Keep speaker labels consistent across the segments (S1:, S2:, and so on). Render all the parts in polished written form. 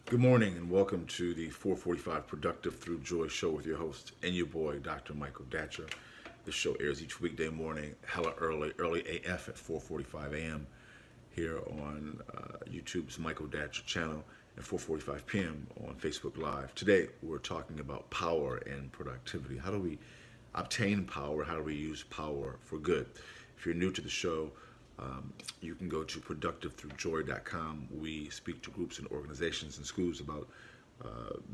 S1: Good morning and welcome to the 445 Productive Through Joy show with your host and your boy, Dr. Michael Datcher. This show airs each weekday morning, hella early AF at 4:45 a.m. here on YouTube's Michael Datcher channel and 4:45 p.m. on Facebook Live. Today we're talking about power and productivity. How do we obtain power? How do we use power for good? If you're new to the show, you can go to productivethroughjoy.com. We speak to groups and organizations and schools about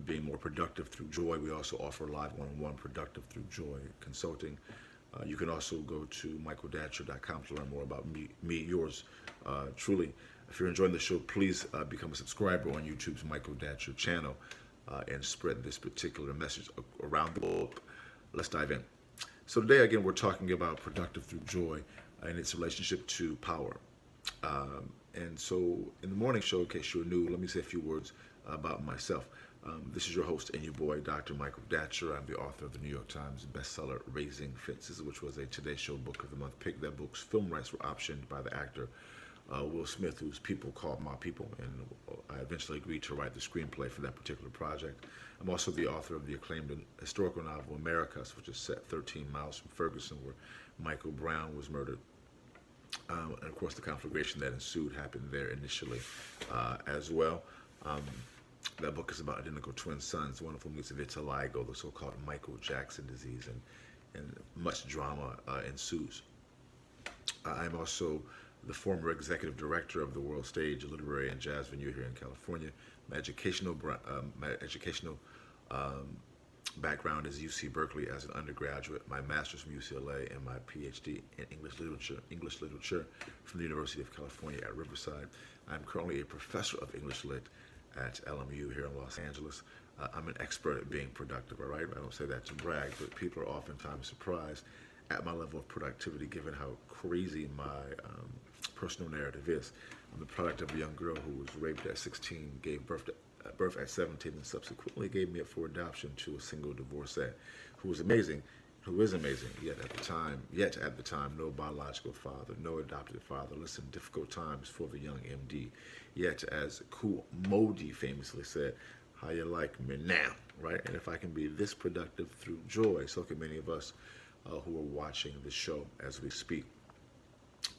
S1: being more productive through joy. We also offer live one-on-one productive through joy consulting. You can also go to michaeldatcher.com to learn more about yours truly. If you're enjoying the show, please become a subscriber on YouTube's Michael Datcher channel and spread this particular message around the globe. Let's dive in. So today, again, we're talking about productive through joy and its relationship to power. And so in the morning show, in case you're new, let me say a few words about myself. This is your host and your boy, Dr. Michael Datcher. I'm the author of the New York Times bestseller, Raising Fences, which was a Today Show Book of the Month pick. That book's film rights were optioned by the actor Will Smith, whose people called my people, and I eventually agreed to write the screenplay for that particular project. I'm also the author of the acclaimed historical novel Americus, which is set 13 miles from Ferguson, where Michael Brown was murdered. And of course, the conflagration that ensued happened there initially as well. Um, that book is about identical twin sons, one of whom gets vitiligo, the so-called Michael Jackson disease, and much drama ensues. I'm also the former executive director of the World Stage, a literary and jazz venue here in California. My educational um, background is UC Berkeley as an undergraduate, my master's from UCLA, and my PhD in English literature from the University of California at Riverside. I'm currently a professor of English Lit at LMU here in Los Angeles. I'm an expert at being productive, all right? I don't say that to brag, but people are oftentimes surprised at my level of productivity given how crazy my personal narrative is. I'm the product of a young girl who was raped at 16, gave birth at 17, and subsequently gave me up for adoption to a single divorcee who was amazing, who is amazing, yet at the time, no biological father, no adopted father. Listen, difficult times for the young MD. Yet, as Kool Modi famously said, how you like me now, right? And if I can be this productive through joy, so can many of us who are watching the show as we speak.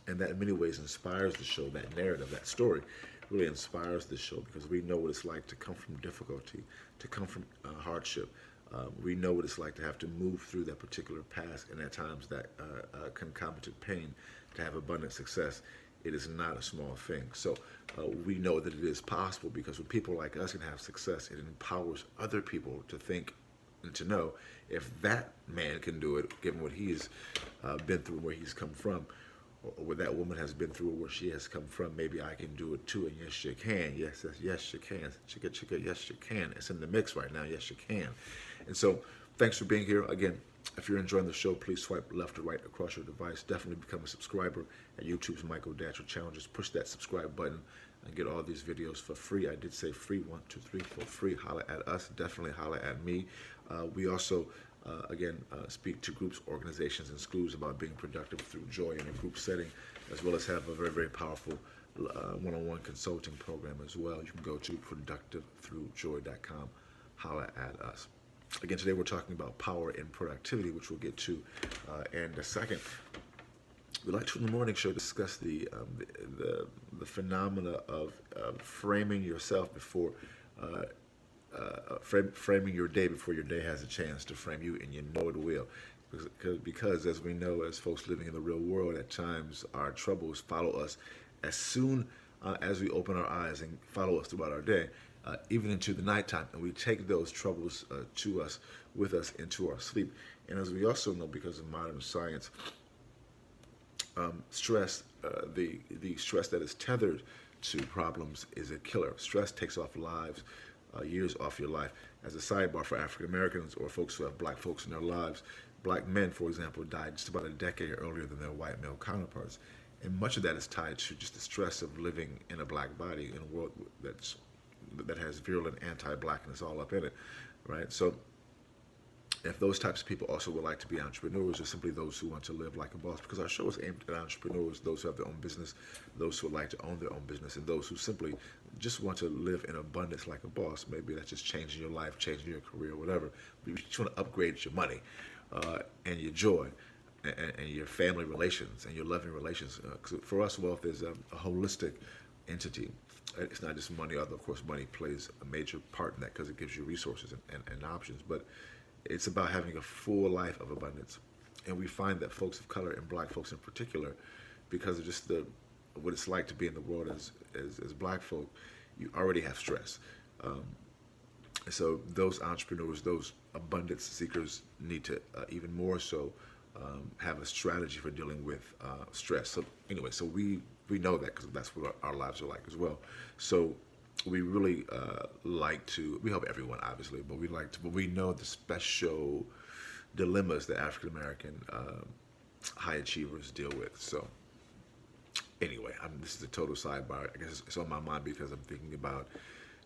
S1: And that in many ways inspires the show, that narrative, that story really inspires the show because we know what it's like to come from difficulty, to come from hardship. We know what it's like to have to move through that particular path and at times that concomitant pain to have abundant success. It is not a small thing. So we know that it is possible because when people like us can have success, it empowers other people to think and to know if that man can do it, given what he's been through, where he's come from, or what that woman has been through, or where she has come from, maybe I can do it too. And yes, you can. Yes, you can. Chicka, yes, you can. It's in the mix right now. Yes, you can. And so, thanks for being here again. If you're enjoying the show, please swipe left or right across your device. Definitely become a subscriber at YouTube's Michael Datcher channel. Just push that subscribe button and get all these videos for free. I did say free, 1, 2, 3, for free. Holla at us. Definitely holla at me. We also, speak to groups, organizations, and schools about being productive through joy in a group setting, as well as have a very, very powerful one-on-one consulting program as well. You can go to productivethroughjoy.com. Holla at us. Again, today we're talking about power and productivity, which we'll get to in a second. We'd like to, in the morning show, discuss the phenomena of framing yourself before framing your day before your day has a chance to frame you, and you know it will. Because as we know, as folks living in the real world, at times our troubles follow us as soon as we open our eyes and follow us throughout our day, even into the nighttime, and we take those troubles to us, with us into our sleep. And as we also know, because of modern science, stress, the stress that is tethered to problems is a killer. Stress takes off lives, years off your life. As a sidebar for African Americans or folks who have black folks in their lives, black men, for example, died just about a decade earlier than their white male counterparts. And much of that is tied to just the stress of living in a black body in a world that has virulent anti-blackness all up in it, right? So If those types of people also would like to be entrepreneurs, or simply those who want to live like a boss, because our show is aimed at entrepreneurs, those who have their own business, those who would like to own their own business, and those who simply just want to live in abundance like a boss. Maybe that's just changing your life, changing your career, whatever. You just want to upgrade your money and your joy and your family relations and your loving relations. 'Cause for us, wealth is a holistic entity. It's not just money, although of course money plays a major part in that because it gives you resources and options. But it's about having a full life of abundance. And we find that folks of color and black folks in particular, because of just what it's like to be in the world as black folk, you already have stress. So those entrepreneurs, those abundance seekers need to even more so have a strategy for dealing with stress. So anyway, so we know that because that's what our lives are like as well. So we really we help everyone obviously, but we know the special dilemmas that African American high achievers deal with. So anyway, this is a total sidebar. I guess it's on my mind because I'm thinking about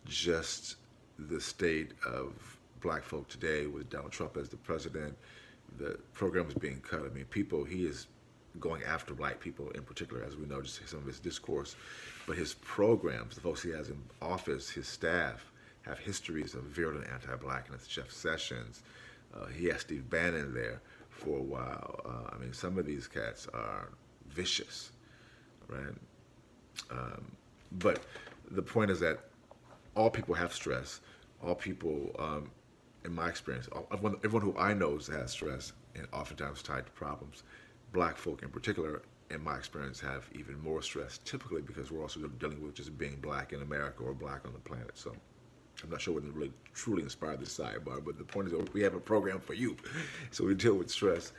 S1: just the state of black folk today with Donald Trump as the president. The program is being cut. I mean, he is going after black people in particular, as we know, just some of his discourse. But his programs, the folks he has in office, his staff, have histories of virulent anti-blackness. Jeff Sessions, he has Steve Bannon there for a while. I mean, some of these cats are vicious, right? But the point is that all people have stress. All people, in my experience, everyone who I know has stress and oftentimes tied to problems. Black folk in particular, in my experience, have even more stress, typically because we're also dealing with just being black in America or black on the planet. So I'm not sure whether it really truly inspired this sidebar, but the point is that we have a program for you. So we deal with stress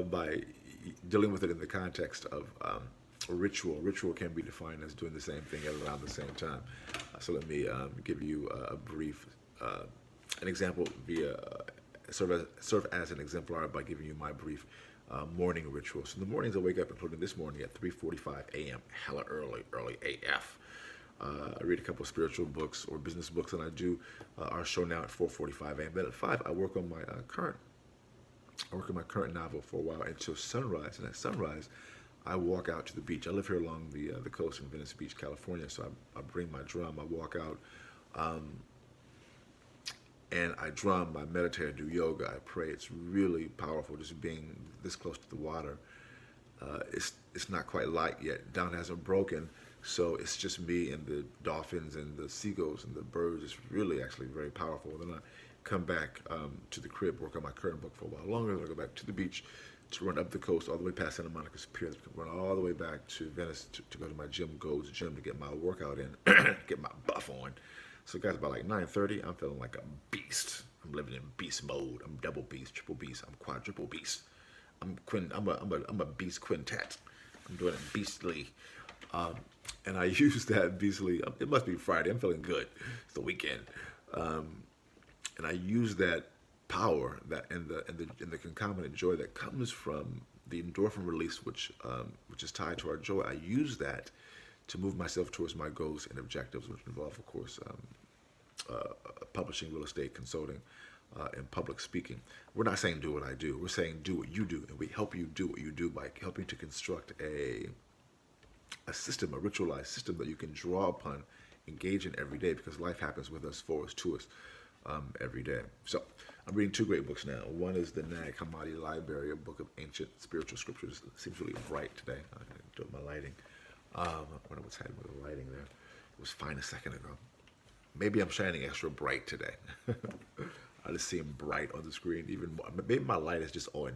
S1: by dealing with it in the context of a ritual. Ritual can be defined as doing the same thing at around the same time. So let me give you a brief, an example serve as an exemplar by giving you my brief morning ritual. So in the mornings I wake up, including this morning at 3:45 a.m., hella early AF. I read a couple of spiritual books or business books, and I do our show now at 4:45 a.m. Then at 5, I work on my current novel for a while until sunrise. And at sunrise, I walk out to the beach. I live here along the coast in Venice Beach, California. So I bring my drum. I walk out, and I drum. I meditate. I do yoga. I pray. It's really powerful just being this close to the water. It's not quite light yet. Dawn hasn't broken. So it's just me and the dolphins and the seagulls and the birds. It's really actually very powerful. Then I come back to the crib, work on my current book for a while longer. Then I go back to the beach to run up the coast all the way past Santa Monica's Pier, run all the way back to Venice to go to my Gold's Gym to get my workout in, get my buff on. So guys, about like 9:30, I'm feeling like a beast. I'm living in beast mode. I'm double beast, triple beast. I'm quadruple beast. I'm a beast quintet. I'm doing it beastly. And I use that beastly. It must be Friday. I'm feeling good. It's the weekend, and I use that power that and the concomitant joy that comes from the endorphin release, which is tied to our joy. I use that to move myself towards my goals and objectives, which involve, of course, publishing, real estate, consulting, and public speaking. We're not saying do what I do. We're saying do what you do, and we help you do what you do by helping to construct a system, a ritualized system that you can draw upon, engage in every day, because life happens with us, for us, to us, every day. So I'm reading 2 great books now. One is the Nag Hammadi Library, a book of ancient spiritual scriptures. It seems really bright today. I do my lighting. I wonder what's happening with the lighting there. It was fine a second ago. Maybe I'm shining extra bright today. I just seem bright on the screen even more. Maybe my light is just on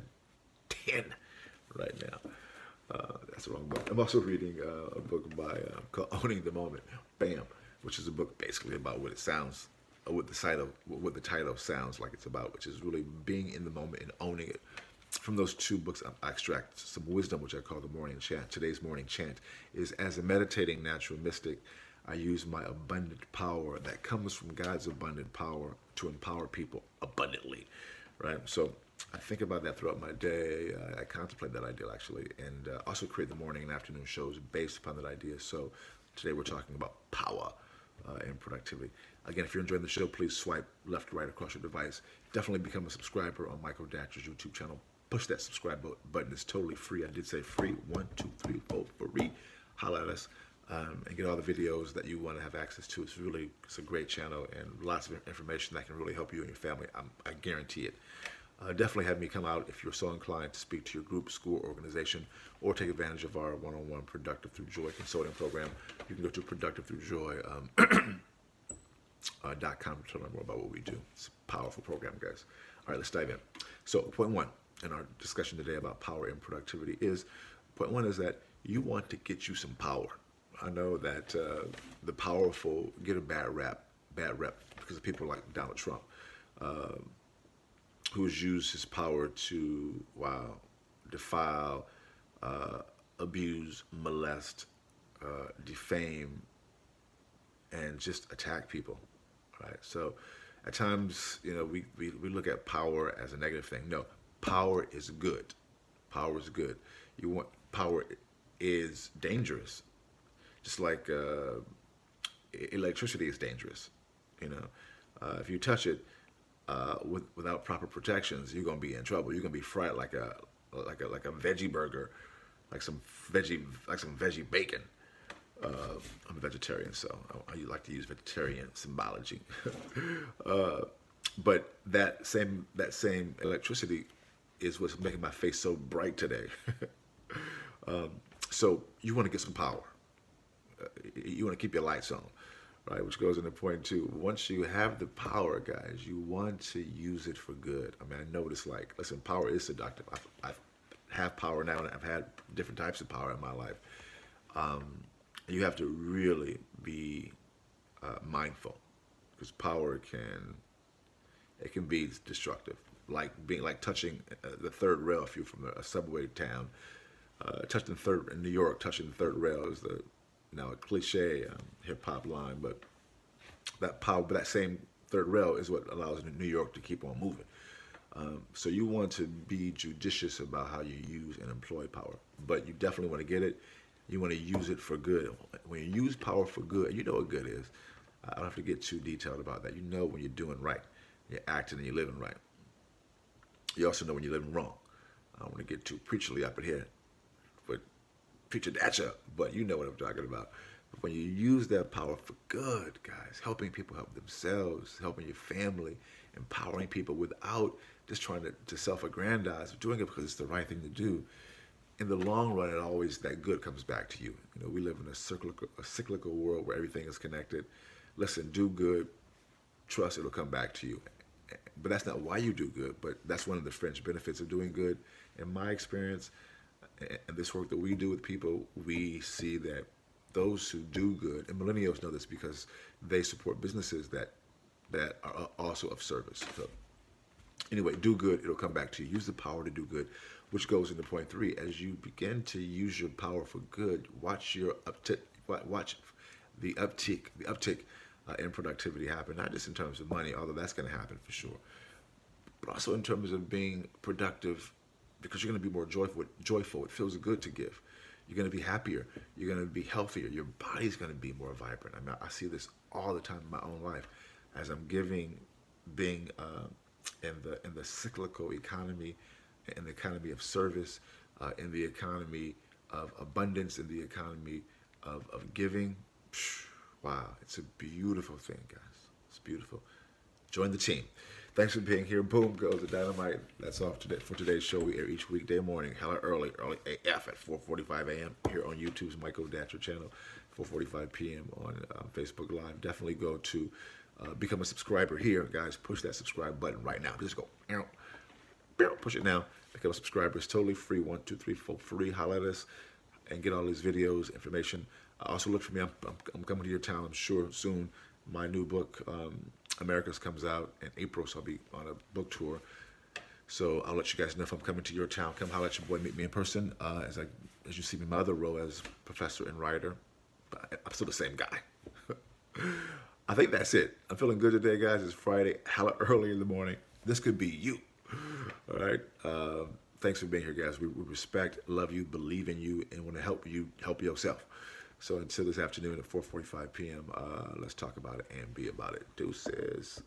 S1: 10 right now. That's the wrong book. I'm also reading a book by called Owning the Moment, BAM, which is a book basically about what it sounds, what the title sounds like it's about, which is really being in the moment and owning it. From those 2 books, I extract some wisdom, which I call the morning chant. Today's morning chant is, as a meditating natural mystic, I use my abundant power that comes from God's abundant power to empower people abundantly, right? So I think about that throughout my day. I contemplate that idea, actually, and also create the morning and afternoon shows based upon that idea. So today we're talking about power, and productivity. Again, if you're enjoying the show, please swipe left or right across your device. Definitely become a subscriber on Michael Datcher's YouTube channel. Push that subscribe button. It's totally free. I did say free. 1, 2, 3, 4, free. Holla at us and get all the videos that you want to have access to. It's a great channel and lots of information that can really help you and your family. I guarantee it. Definitely have me come out if you're so inclined to speak to your group, school, organization, or take advantage of our one-on-one Productive Through Joy consulting program. You can go to productivethroughjoy.com to learn more about what we do. It's a powerful program, guys. All right, let's dive in. So point one in our discussion today about power and productivity is, point one is that you want to get you some power. I know that the powerful get a bad rep because of people like Donald Trump. Who's used his power to, defile, abuse, molest, defame, and just attack people, right? So at times, we look at power as a negative thing. No, power is good. Power is good. Power is dangerous. Just like electricity is dangerous. If you touch it, without proper protections, you're gonna be in trouble. You're gonna be fried like a veggie burger, like some veggie bacon. I'm a vegetarian, so I like to use vegetarian symbology. But that same electricity is what's making my face so bright today. So you want to get some power. You want to keep your lights on. Right, which goes into point two. Once you have the power, guys, you want to use it for good. I mean, I know what it's like. Listen, power is seductive. I have power now, and I've had different types of power in my life. You have to really be mindful, because power can be destructive. Like touching the third rail. If you're from a subway town, touching in New York, touching the third rail is now a cliche hip hop line, but that same third rail is what allows New York to keep on moving. So you want to be judicious about how you use and employ power, but you definitely want to get it. You want to use it for good. When you use power for good, you know what good is. I don't have to get too detailed about that. You know when you're doing right, you're acting and you're living right. You also know when you're living wrong. I don't want to get too preacherly up in here, but preacher Datcher, but you know what I'm talking about. But when you use that power for good, guys, helping people help themselves, helping your family, empowering people without just trying to self-aggrandize, doing it because it's the right thing to do. In the long run, that good comes back to you. We live in a cyclical world where everything is connected. Listen, do good, trust it'll come back to you. But that's not why you do good, but that's one of the fringe benefits of doing good. In my experience, and this work that we do with people, we see that those who do good, and millennials know this because they support businesses that are also of service. So anyway, do good, it'll come back to you. Use the power to do good, which goes into point three. As you begin to use your power for good, watch the uptick in productivity happen, not just in terms of money, although that's going to happen for sure, but also in terms of being productive, because you're going to be more joyful. It feels good to give. You're going to be happier. You're going to be healthier. Your body's going to be more vibrant. I mean, I see this all the time in my own life as I'm giving, being in the cyclical economy, in the economy of service, in the economy of abundance, in the economy of giving. Wow, it's a beautiful thing, guys. It's beautiful. Join the team. Thanks for being here. Boom goes the dynamite. That's off today for today's show. We air each weekday morning, hella early AF at 4:45 a.m. here on YouTube's Michael Datcher channel, 4:45 p.m. on Facebook Live. Definitely go to become a subscriber here, guys. Push that subscribe button right now. Just go, push it now. Become a subscriber. It's totally free. 1, 2, 3, 4, free. Holla at us and get all these videos, information. Also look for me. I'm coming to your town, I'm sure, soon. My new book, America's, comes out in April, so I'll be on a book tour. So I'll let you guys know if I'm coming to your town. Come holler at your boy, meet me in person. As you see me in my other role as professor and writer, but I'm still the same guy. I think that's it. I'm feeling good today, guys. It's Friday, hella early in the morning. This could be you. All right. Thanks for being here, guys. We respect, love you, believe in you, and want to help you help yourself. So until this afternoon at 4:45 p.m., let's talk about it and be about it. Deuces.